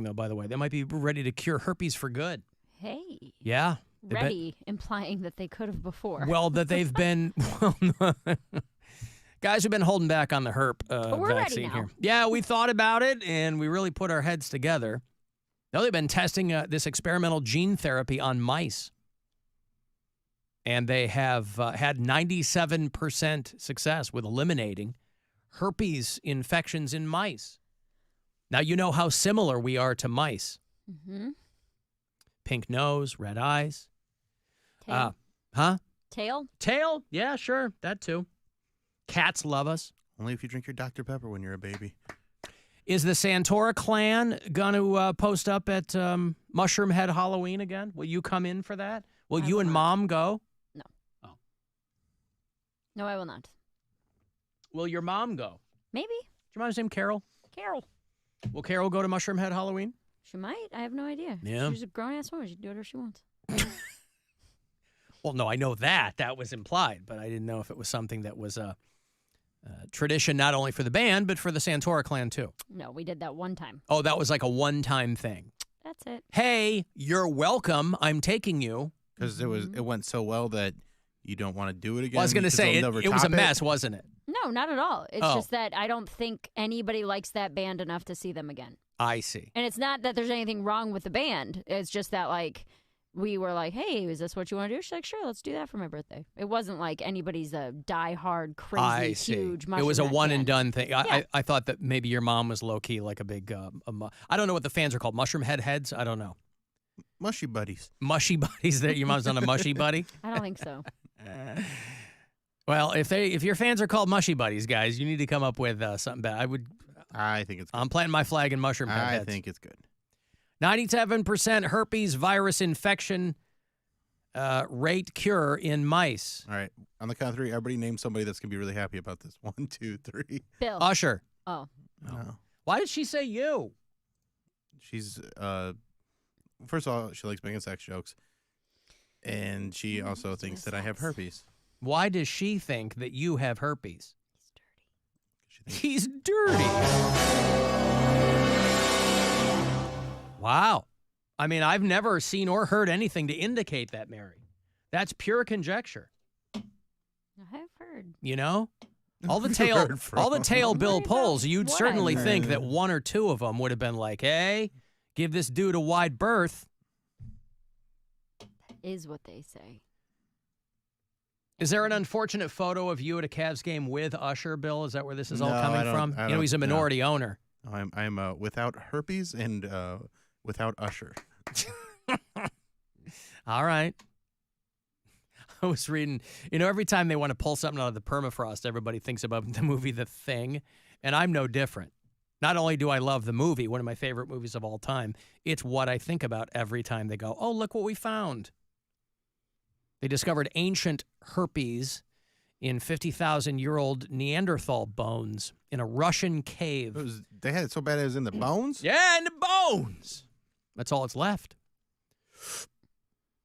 though, by the way. They might be ready to cure herpes for good. Hey. Yeah. Ready, implying that they could have before. Well, that they've been... Guys, we've been holding back on the herp vaccine here. Yeah, we thought about it, and we really put our heads together. Now, they've been testing this experimental gene therapy on mice. And they have had 97% success with eliminating herpes infections in mice. Now, you know how similar we are to mice. Mm-hmm. Pink nose, red eyes. Tail. Tail? Tail? Yeah, sure. That too. Cats love us. Only if you drink your Dr. Pepper when you're a baby. Is the Santora clan going to post up at Mushroom Head Halloween again? Will you come in for that? Will you and Mom go? No. Oh. No, I will not. Will your mom go? Maybe. Is your mom's name Carol? Carol. Will Carol go to Mushroom Head Halloween? She might. I have no idea. Yeah. She's a grown-ass woman. She can do whatever she wants. Well, no, I know that. That was implied, but I didn't know if it was something that was a tradition not only for the band, but for the Santora clan, too. No, we did that one time. Oh, that was like a one-time thing. That's it. Hey, you're welcome. I'm taking you. Because it went so well that you don't want to do it again. Well, I was going to say, it was a mess, wasn't it? No, not at all. It's just that I don't think anybody likes that band enough to see them again. I see. And it's not that there's anything wrong with the band. It's just that, like, we were like, hey, is this what you want to do? She's like, sure, let's do that for my birthday. It wasn't like anybody's a die-hard, crazy, huge Mushroom It was a Head one-and-done thing. Yeah. I thought that maybe your mom was low-key like a big, I don't know what the fans are called. Mushroom heads? I don't know. Mushy buddies. Mushy buddies? That your mom's not a mushy buddy? I don't think so. Well, if your fans are called mushy buddies, guys, you need to come up with something better. I think it's good. I'm planting my flag in mushroom heads. I think it's good. 97% herpes virus infection rate cure in mice. All right. On the count of three, everybody name somebody that's going to be really happy about this. 1, 2, 3. Bill. Usher. Oh. No. Why did she say you? She's, first of all, she likes making sex jokes. And she also thinks that I have herpes. Why does she think that you have herpes? He's dirty. He's dirty. Wow. I mean, I've never seen or heard anything to indicate that, Mary. That's pure conjecture. I have heard. You know? All the tail Bill pulls, you'd certainly think that one or two of them would have been like, hey, give this dude a wide berth. That is what they say. Is there an unfortunate photo of you at a Cavs game with Usher, Bill? Is that where this is all coming from? You know, he's a minority owner. I'm without herpes and without Usher. All right. I was reading, you know, every time they want to pull something out of the permafrost, everybody thinks about the movie The Thing, and I'm no different. Not only do I love the movie, one of my favorite movies of all time, it's what I think about every time they go, oh, look what we found. They discovered ancient herpes in 50,000-year-old Neanderthal bones in a Russian cave. They had it so bad it was in the bones? Yeah, in the bones. That's all that's left.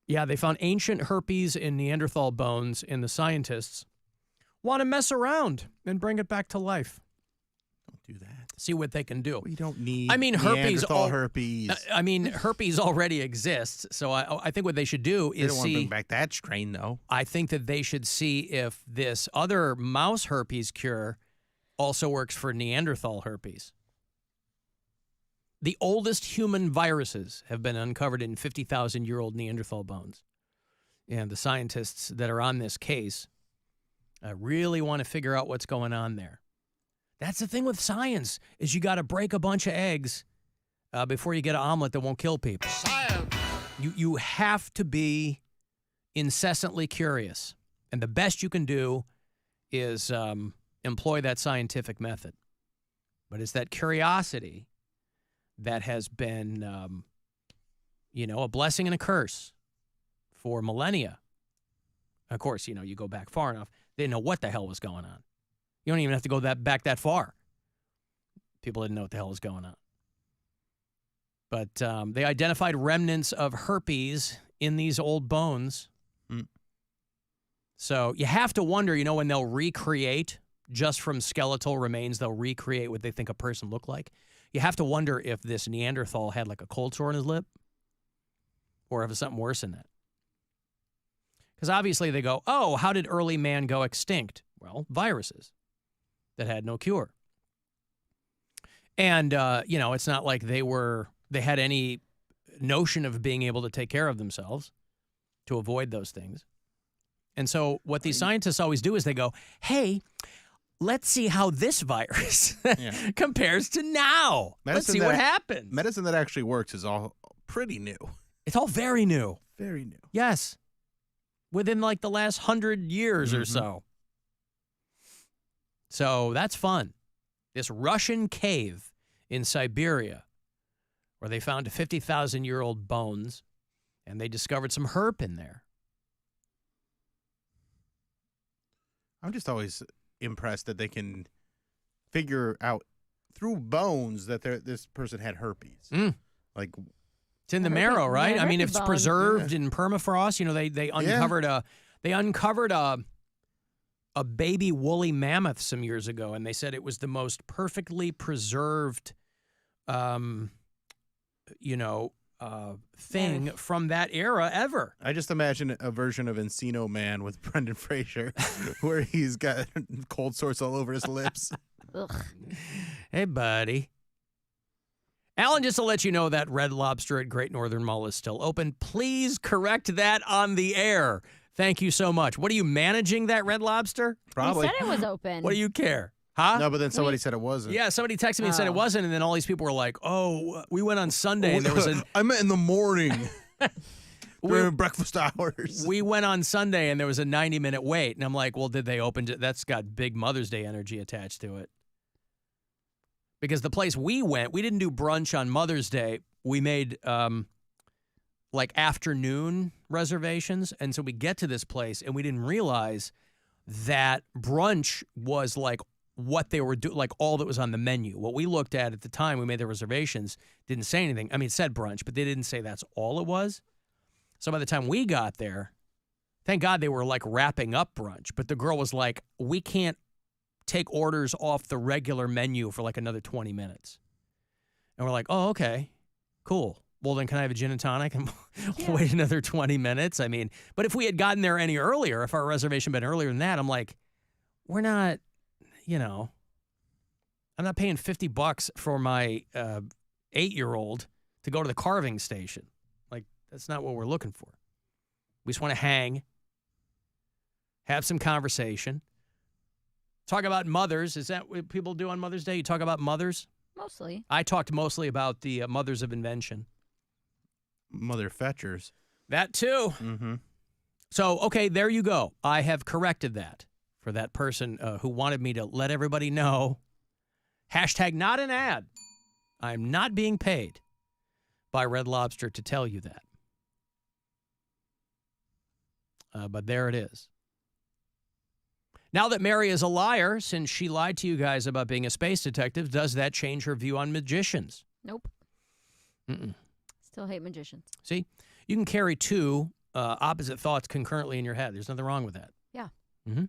Yeah, they found ancient herpes in Neanderthal bones, and the scientists want to mess around and bring it back to life. Don't do that. See what they can do. We don't need herpes. Herpes. I mean, herpes already exists, so I think what they should do is they don't want to bring back that strain, though. I think that they should see if this other mouse herpes cure also works for Neanderthal herpes. The oldest human viruses have been uncovered in 50,000-year-old Neanderthal bones. And the scientists that are on this case really want to figure out what's going on there. That's the thing with science, is you got to break a bunch of eggs before you get an omelet that won't kill people. Science. You have to be incessantly curious. And the best you can do is employ that scientific method. But it's that curiosity that has been, a blessing and a curse for millennia. Of course, you go back far enough, they didn't know what the hell was going on. You don't even have to go back that far. People didn't know what the hell was going on. But they identified remnants of herpes in these old bones. Mm. So you have to wonder, when they'll recreate just from skeletal remains, they'll recreate what they think a person looked like. You have to wonder if this Neanderthal had like a cold sore on his lip or if it's something worse than that. Because obviously they go, oh, how did early man go extinct? Well, viruses that had no cure. And, it's not like they had any notion of being able to take care of themselves to avoid those things. And so what these scientists always do is they go, hey, let's see how this virus compares to now. Let's see what happens. Medicine that actually works is all pretty new. It's all very new. Very new. Yes. Within like the last 100 years or so. So that's fun. This Russian cave in Siberia where they found 50,000-year-old bones and they discovered some herp in there. I'm just always impressed that they can figure out through bones that this person had herpes. Like it's in the marrow, right? I mean, if it's preserved in permafrost, they uncovered a baby woolly mammoth some years ago, and they said it was the most perfectly preserved, thing from that era ever. I just imagine a version of Encino Man with Brendan Fraser where he's got cold sores all over his lips. Ugh. Hey, buddy. Alan, just to let you know that Red Lobster at Great Northern Mall is still open. Please correct that on the air. Thank you so much. What are you managing that Red Lobster? Probably. He said it was open. What do you care? Huh? No, but then somebody said it wasn't. Yeah, somebody texted me and said it wasn't, and then all these people were like, oh, we went on Sunday, and there was I meant in the morning. During breakfast hours. We went on Sunday, and there was a 90-minute wait, and I'm like, well, did they open it? That's got big Mother's Day energy attached to it. Because the place we went, we didn't do brunch on Mother's Day. We made, afternoon reservations, and so we get to this place, and we didn't realize that brunch was, what they were doing, all that was on the menu. What we looked at the time, we made the reservations, didn't say anything. I mean, it said brunch, but they didn't say that's all it was. So by the time we got there, thank God they were wrapping up brunch, but the girl was like, we can't take orders off the regular menu for another 20 minutes. And we're like, oh, okay, cool. Well, then can I have a gin and tonic and wait another 20 minutes? I mean, but if we had gotten there any earlier, if our reservation had been earlier than that, I'm like, we're not, I'm not paying $50 for my 8-year-old to go to the carving station. That's not what we're looking for. We just want to hang, have some conversation, talk about mothers. Is that what people do on Mother's Day? You talk about mothers? Mostly. I talked mostly about the mothers of invention. Mother fetchers. That too. Mm-hmm. So, okay, there you go. I have corrected that for that person who wanted me to let everybody know. Hashtag not an ad. I'm not being paid by Red Lobster to tell you that. But there it is. Now that Mary is a liar, since she lied to you guys about being a space detective, does that change her view on magicians? Nope. Mm-mm. Still hate magicians. See, you can carry two opposite thoughts concurrently in your head. There's nothing wrong with that. Yeah. Mm-hmm.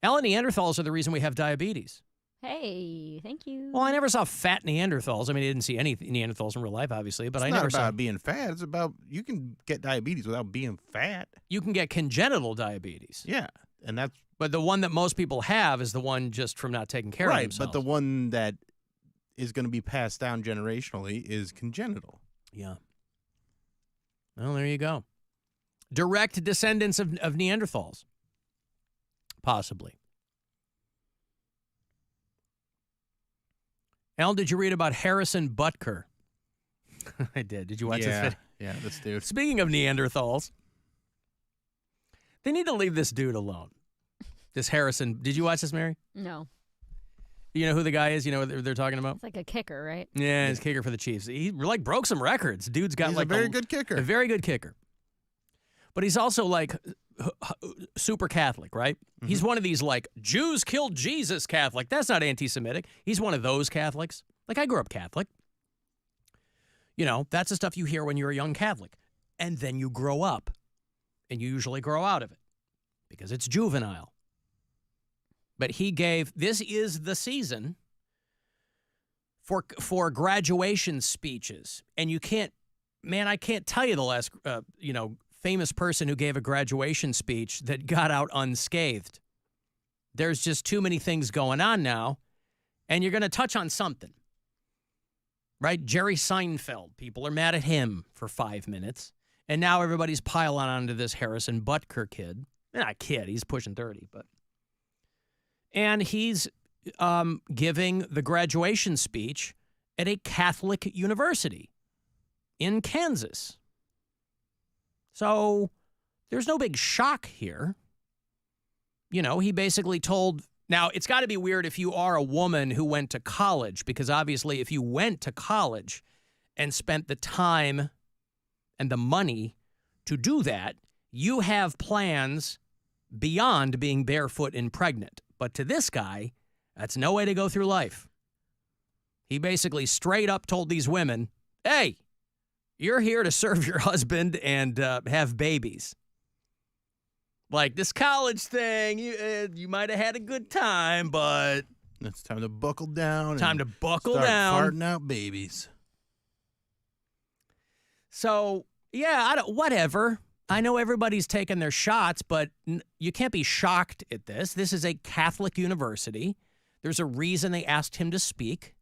Alan, Neanderthals are the reason we have diabetes. Hey, thank you. Well, I never saw fat Neanderthals. I mean, I didn't see any Neanderthals in real life, obviously, but I never saw. It's not about being fat. It's about you can get diabetes without being fat. You can get congenital diabetes. Yeah, and that's. But the one that most people have is the one just from not taking care of themselves. Right, but the one that is going to be passed down generationally is congenital. Yeah. Well, there you go. Direct descendants of Neanderthals. Possibly. Al, did you read about Harrison Butker? I did. Did you watch this video? Yeah, this dude. Speaking of Neanderthals, they need to leave this dude alone. This Harrison. Did you watch this, Mary? No. You know who the guy is? You know what they're talking about? It's like a kicker, right? Yeah, he's a kicker for the Chiefs. He broke some records. Dude's got He's a very good kicker. A very good kicker. But he's also super Catholic, right? Mm-hmm. He's one of these Jews killed Jesus Catholic. That's not anti-Semitic. He's one of those Catholics. I grew up Catholic. That's the stuff you hear when you're a young Catholic. And then you grow up. And you usually grow out of it. Because it's juvenile. But this is the season for graduation speeches, and you can't, man, I can't tell you the last, famous person who gave a graduation speech that got out unscathed. There's just too many things going on now, and you're going to touch on something, right? Jerry Seinfeld, people are mad at him for 5 minutes, and now everybody's piling onto this Harrison Butker kid. Not kid, he's pushing 30, but. And he's giving the graduation speech at a Catholic university in Kansas. So there's no big shock here. You know, he basically told, now it's got to be weird if you are a woman who went to college, because obviously if you went to college and spent the time and the money to do that, you have plans beyond being barefoot and pregnant. But to this guy, that's no way to go through life. He basically straight up told these women, hey, you're here to serve your husband and have babies. Like this college thing, you might have had a good time, but it's time to buckle down. Time to buckle start down. Farting out babies. So, yeah, whatever. I know everybody's taking their shots, but you can't be shocked at this. This is a Catholic university. There's a reason they asked him to speak.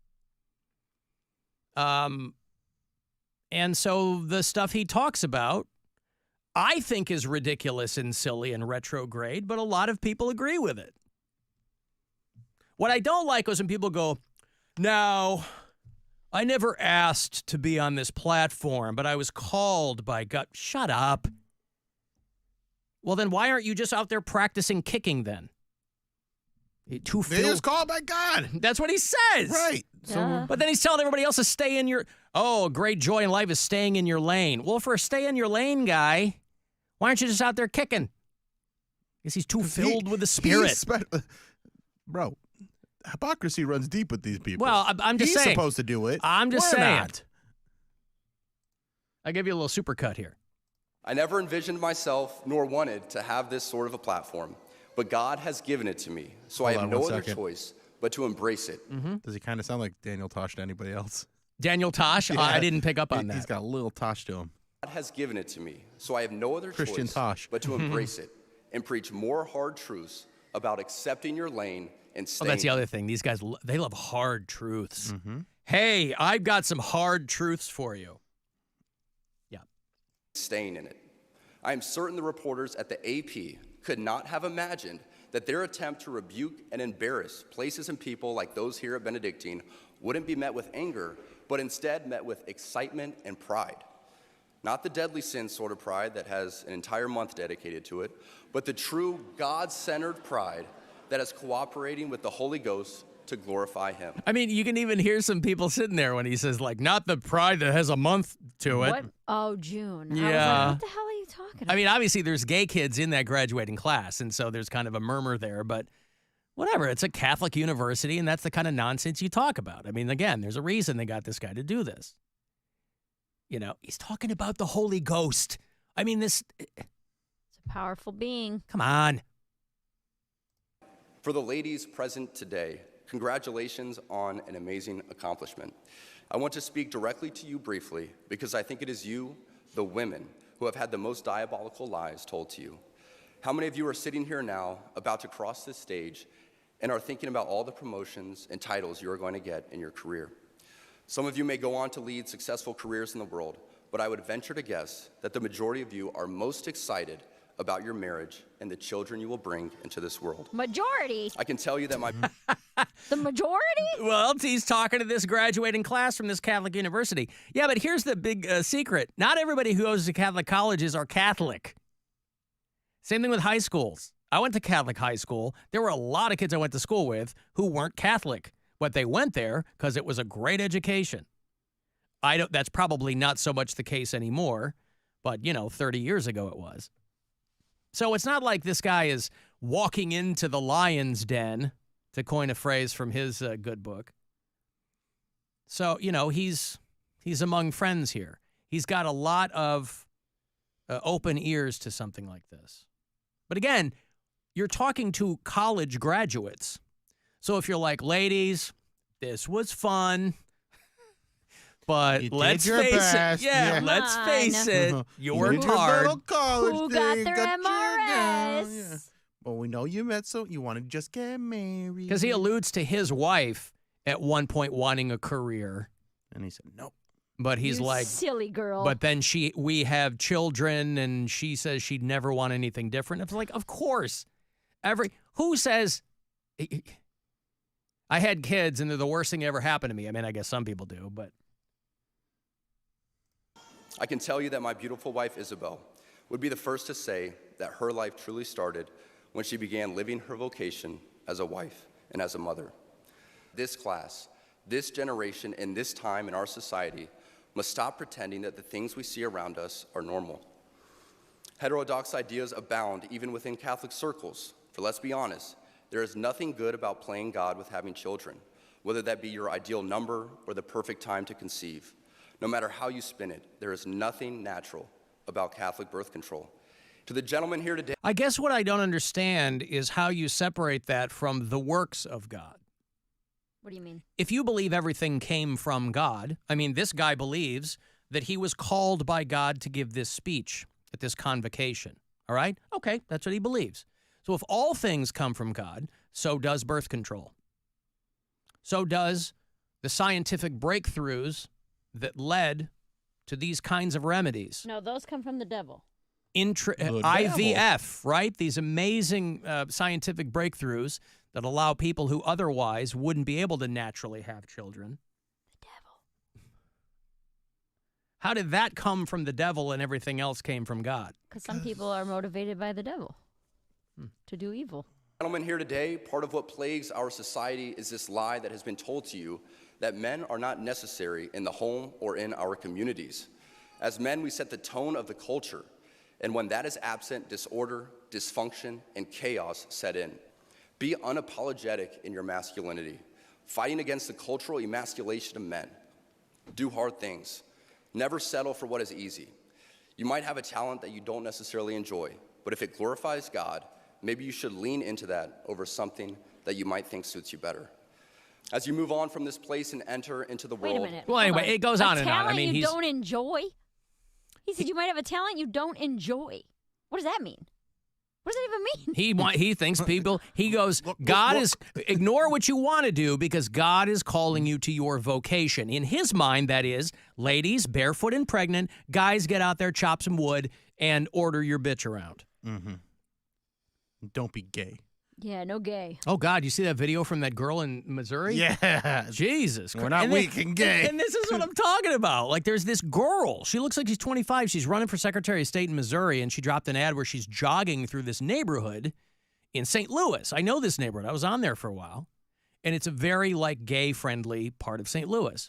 And so the stuff he talks about, I think is ridiculous and silly and retrograde, but a lot of people agree with it. What I don't like is when people go, no, I never asked to be on this platform, but I was called by God. Shut up. Well, then why aren't you just out there practicing kicking then? They just called by God. That's what he says. Right. So, But then he's telling everybody else to stay in your, a great joy in life is staying in your lane. Well, for a stay in your lane guy, why aren't you just out there kicking? Because he's too filled with the Spirit. Bro, hypocrisy runs deep with these people. Well, I'm just saying. He's supposed to do it. I'm just We're saying. not. I'll give you a little supercut here. I never envisioned myself nor wanted to have this sort of a platform, but God has given it to me, so I have no other choice but to embrace it. Mm-hmm. Does he kind of sound like Daniel Tosh to anybody else? Daniel Tosh? Yeah. I didn't pick up on that. He's got a little Tosh to him. God has given it to me, so I have no other Christian choice Tosh. but to embrace it and preach more hard truths about accepting your lane and staying. Oh, that's the other thing. These guys, they love hard truths. Mm-hmm. Hey, I've got some hard truths for you. Yeah. Staying in it. I am certain the reporters at the AP could not have imagined that their attempt to rebuke and embarrass places and people like those here at Benedictine wouldn't be met with anger, but instead met with excitement and pride. Not the deadly sin sort of pride that has an entire month dedicated to it, but the true God-centered pride that is cooperating with the Holy Ghost to glorify Him. I mean, you can even hear some people sitting there when he says, like, not the pride that has a month to it. what? Oh, June. Yeah. I was like, what the hell are you talking about? I mean, obviously there's gay kids in that graduating class, and so there's kind of a murmur there, but whatever. It's a Catholic university, and that's the kind of nonsense you talk about. I mean, again, there's a reason they got this guy to do this. You know, he's talking about the Holy Ghost. I mean, It's a powerful being. come on. For the ladies present today, congratulations on an amazing accomplishment. I want to speak directly to you briefly because I think it is you, the women, who have had the most diabolical lies told to you. How many of you are sitting here now about to cross this stage and are thinking about all the promotions and titles you are going to get in your career? Some of you may go on to lead successful careers in the world, but I would venture to guess that the majority of you are most excited about your marriage and the children you will bring into this world. Majority? I can tell you that my The majority? Well, he's talking to this graduating class from this Catholic university. Yeah, but here's the big secret. Not everybody who goes to Catholic colleges are Catholic. Same thing with high schools. I went to Catholic high school. There were a lot of kids I went to school with who weren't Catholic, but they went there because it was a great education. That's probably not so much the case anymore, but, 30 years ago it was. So it's not like this guy is walking into the lion's den, to coin a phrase from his good book. So, he's among friends here. He's got a lot of open ears to something like this. But again, you're talking to college graduates. So if you're like, ladies, this was fun. But You let's did your face best. it. Yeah, Yeah. let's face it. You worked did your hard. little college Who got thing, their got your gown, MRS? yeah. Well, we know you met, so you want to just get married. Because he alludes to his wife at one point wanting a career. And he said, nope. But he's You like, silly girl. but then we have children, and she says she'd never want anything different. It's like, of course. Who says, I had kids and they're the worst thing that ever happened to me? I mean, I guess some people do, but. I can tell you that my beautiful wife, Isabel, would be the first to say that her life truly started when she began living her vocation as a wife and as a mother. This class, this generation, and this time in our society must stop pretending that the things we see around us are normal. Heterodox ideas abound even within Catholic circles, for let's be honest, there is nothing good about playing God with having children, whether that be your ideal number or the perfect time to conceive. No matter how you spin it, there is nothing natural about Catholic birth control. To the gentleman here today, I guess what I don't understand is how you separate that from the works of God. What do you mean? If you believe everything came from God, I mean, this guy believes that he was called by God to give this speech at this convocation. All right? Okay, that's what he believes. So if all things come from God, so does birth control. So does the scientific breakthroughs that led to these kinds of remedies. No, those come from the devil. IVF, right? These amazing scientific breakthroughs that allow people who otherwise wouldn't be able to naturally have children. The devil. How did that come from the devil and everything else came from God? Because some people are motivated by the devil to do evil. gentlemen here today, part of what plagues our society is this lie that has been told to you that men are not necessary in the home or in our communities. As men, we set the tone of the culture, and when that is absent, disorder, dysfunction, and chaos set in. Be unapologetic in your masculinity, fighting against the cultural emasculation of men. Do hard things. Never settle for what is easy. You might have a talent that you don't necessarily enjoy, but if it glorifies God, maybe you should lean into that over something that you might think suits you better. As you move on from this place and enter into the world. Wait a minute. Well, anyway, it goes on and on. I mean, you don't enjoy? He said you might have a talent you don't enjoy. What does that mean? What does that even mean? He thinks people, he goes, God is, ignore what you want to do because God is calling you to your vocation. In his mind, that is, ladies, barefoot and pregnant, guys, get out there, chop some wood, and order your bitch around. Mm-hmm. Don't be gay. Yeah, no gay. Oh, God, you see that video from that girl in Missouri? Yeah. Jesus. We're not weak and gay. And this is what I'm talking about. Like, there's this girl. She looks like she's 25. She's running for Secretary of State in Missouri, and she dropped an ad where she's jogging through this neighborhood in St. Louis. I know this neighborhood. I was on there for a while. And it's a very, like, gay-friendly part of St. Louis.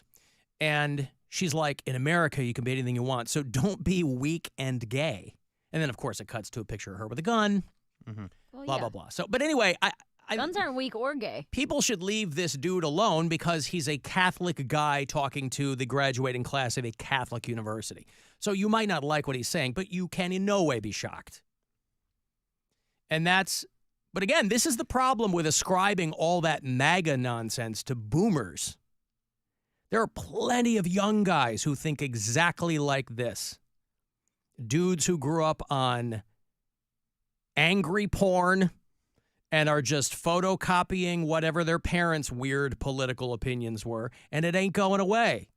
And she's like, in America, you can be anything you want, so don't be weak and gay. And then, of course, it cuts to a picture of her with a gun. Mm-hmm. Well, Blah, yeah. blah, blah. So, but anyway, Guns aren't weak or gay. people should leave this dude alone because he's a Catholic guy talking to the graduating class of a Catholic university. So you might not like what he's saying, but you can in no way be shocked. But again, this is the problem with ascribing all that MAGA nonsense to boomers. There are plenty of young guys who think exactly like this. Dudes who grew up on angry porn and are just photocopying whatever their parents' weird political opinions were, and it ain't going away.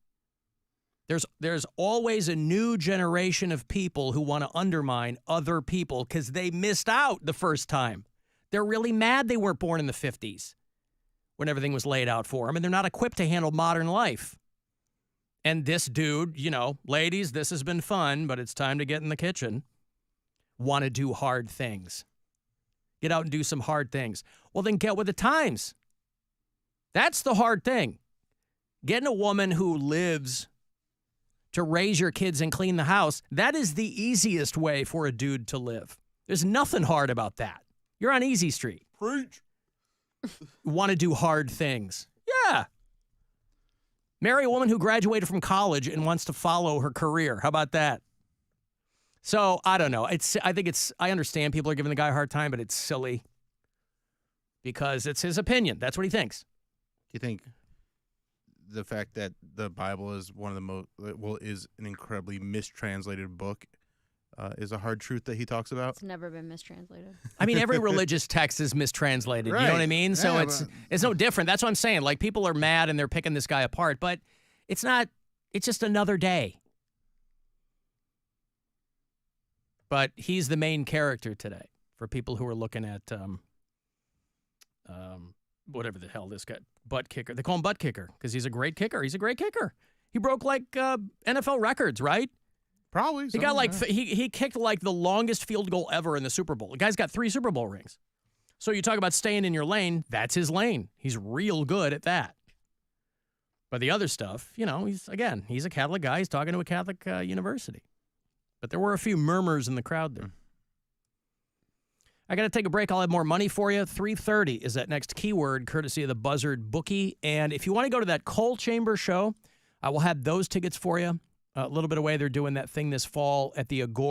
There's always a new generation of people who want to undermine other people because they missed out the first time. They're really mad they weren't born in the 50s when everything was laid out for them, and they're not equipped to handle modern life. And this dude, ladies, this has been fun, but it's time to get in the kitchen. Want to do hard things. Get out and do some hard things. Well, then get with the times. That's the hard thing. Getting a woman who lives to raise your kids and clean the house, that is the easiest way for a dude to live. There's nothing hard about that. You're on Easy Street. Preach. Want to do hard things. Yeah. Marry a woman who graduated from college and wants to follow her career. How about that? So, I don't know. I understand people are giving the guy a hard time, but it's silly because it's his opinion. That's what he thinks. Do you think the fact that the Bible is one of the most is an incredibly mistranslated book is a hard truth that he talks about. It's never been mistranslated. I mean, every religious text is mistranslated. Right. You know what I mean? So Yeah, it's no different. That's what I'm saying. Like, people are mad and they're picking this guy apart, but it's not. It's just another day. But he's the main character today for people who are looking at whatever the hell this guy, butt kicker. They call him butt kicker because he's a great kicker. He's a great kicker. He broke like NFL records, right? Probably. He got like he kicked like the longest field goal ever in the Super Bowl. The guy's got 3 Super Bowl rings. So you talk about staying in your lane. That's his lane. He's real good at that. But the other stuff, you know, he's a Catholic guy. He's talking to a Catholic university. But there were a few murmurs in the crowd there. I got to take a break. I'll have more money for you. 3:30 is that next keyword, courtesy of the Buzzard bookie. And if you want to go to that Coal Chamber show, I will have those tickets for you. A little bit away. They're doing that thing this fall at the Agora.